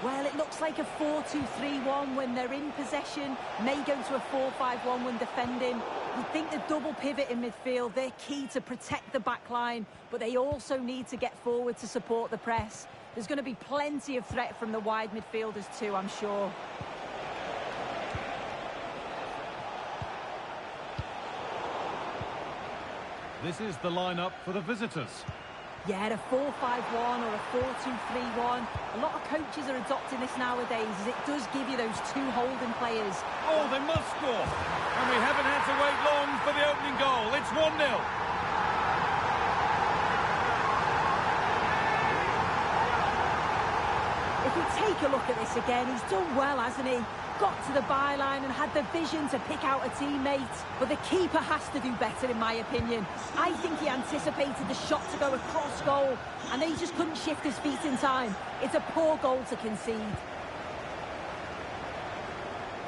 Well, it looks like a 4-2-3-1 when they're in possession. May go to a 4-5-1 when defending. You think the double pivot in midfield, they're key to protect the back line, but they also need to get forward to support the press. There's going to be plenty of threat from the wide midfielders too, I'm sure. This is the lineup for the visitors. Yeah, a 4-5-1 or a 4-2-3-1. A lot of coaches are adopting this nowadays, as it does give you those two holding players. Oh, they must score. And we haven't had to wait long for the opening goal. It's 1-0. If we take a look at this again, he's done well, hasn't he? Got to the byline and had the vision to pick out a teammate. But the keeper has to do better, in my opinion. I think he anticipated the shot to go across goal, and then he just couldn't shift his feet in time. It's a poor goal to concede.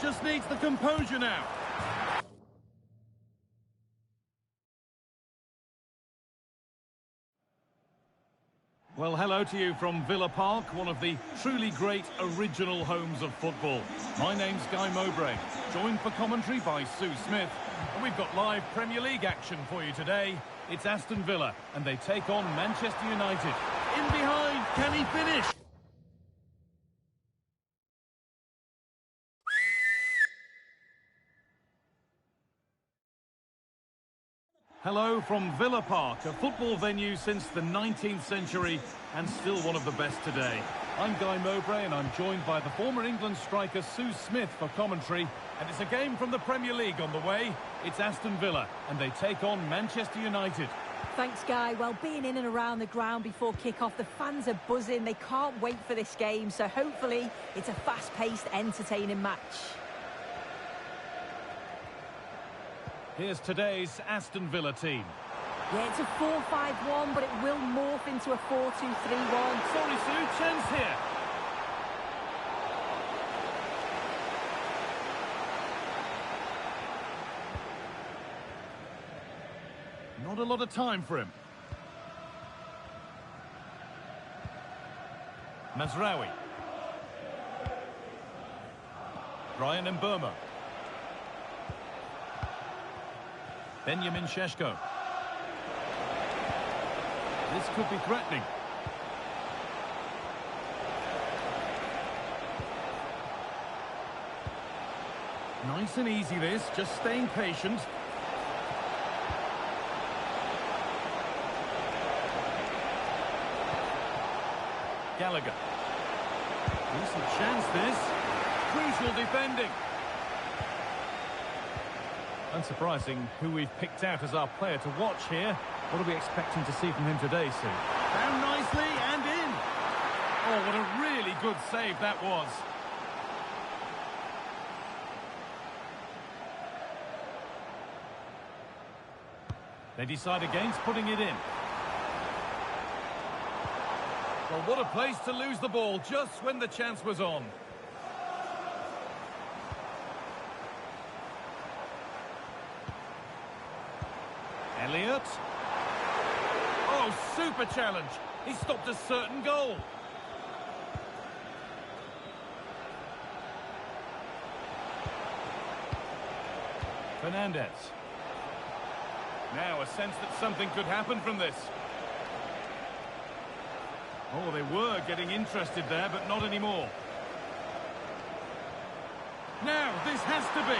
Just needs the composure now. Well, hello to you from Villa Park, one of the truly great original homes of football. My name's Guy Mowbray, joined for commentary by Sue Smith. And we've got live Premier League action for you today. It's Aston Villa, and they take on Manchester United. In behind, can he finish? Hello from Villa Park, a football venue since the 19th century and still one of the best today. I'm Guy Mowbray and I'm joined by the former England striker Sue Smith for commentary. And it's a game from the Premier League on the way. It's Aston Villa and they take on Manchester United. Thanks, Guy. Well, being in and around the ground before kick-off, the fans are buzzing. They can't wait for this game, so hopefully it's a fast-paced, entertaining match. Here's today's Aston Villa team. Yeah, it's a 4-5-1, but it will morph into a 4-2-3-1. Sorry, Sue, chance here. Not a lot of time for him. Mazraoui. Brian Mbeumo. Benjamin Šeško. This could be threatening. Nice and easy this, just staying patient. Gallagher. Decent chance this. Crucial defending. Unsurprising who we've picked out as our player to watch here. What are we expecting to see from him today, Sue? Down nicely and in. Oh, what a really good save that was. They decide against putting it in. Well, what a place to lose the ball just when the chance was on. Elliott. Oh, super challenge. He stopped a certain goal. Fernandez. Now a sense that something could happen from this. Oh, they were getting interested there, but not anymore. Now, this has to be.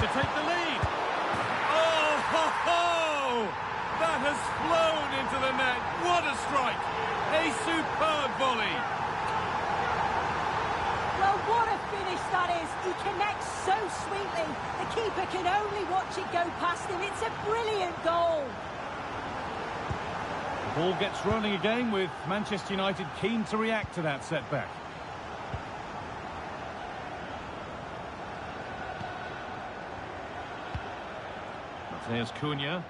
To take the lead. Oh, ho, ho! That has flown into the net. What a strike. A superb volley. Well, what a finish that is. He connects so sweetly. The keeper can only watch it go past him. It's a brilliant goal. The ball gets rolling again with Manchester United keen to react to that setback. There's Cunha.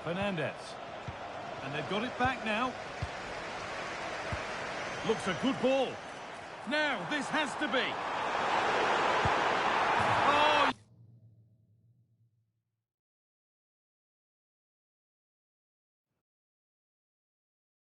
Fernandez. And they've got it back now. Looks a good ball. Now, this has to be.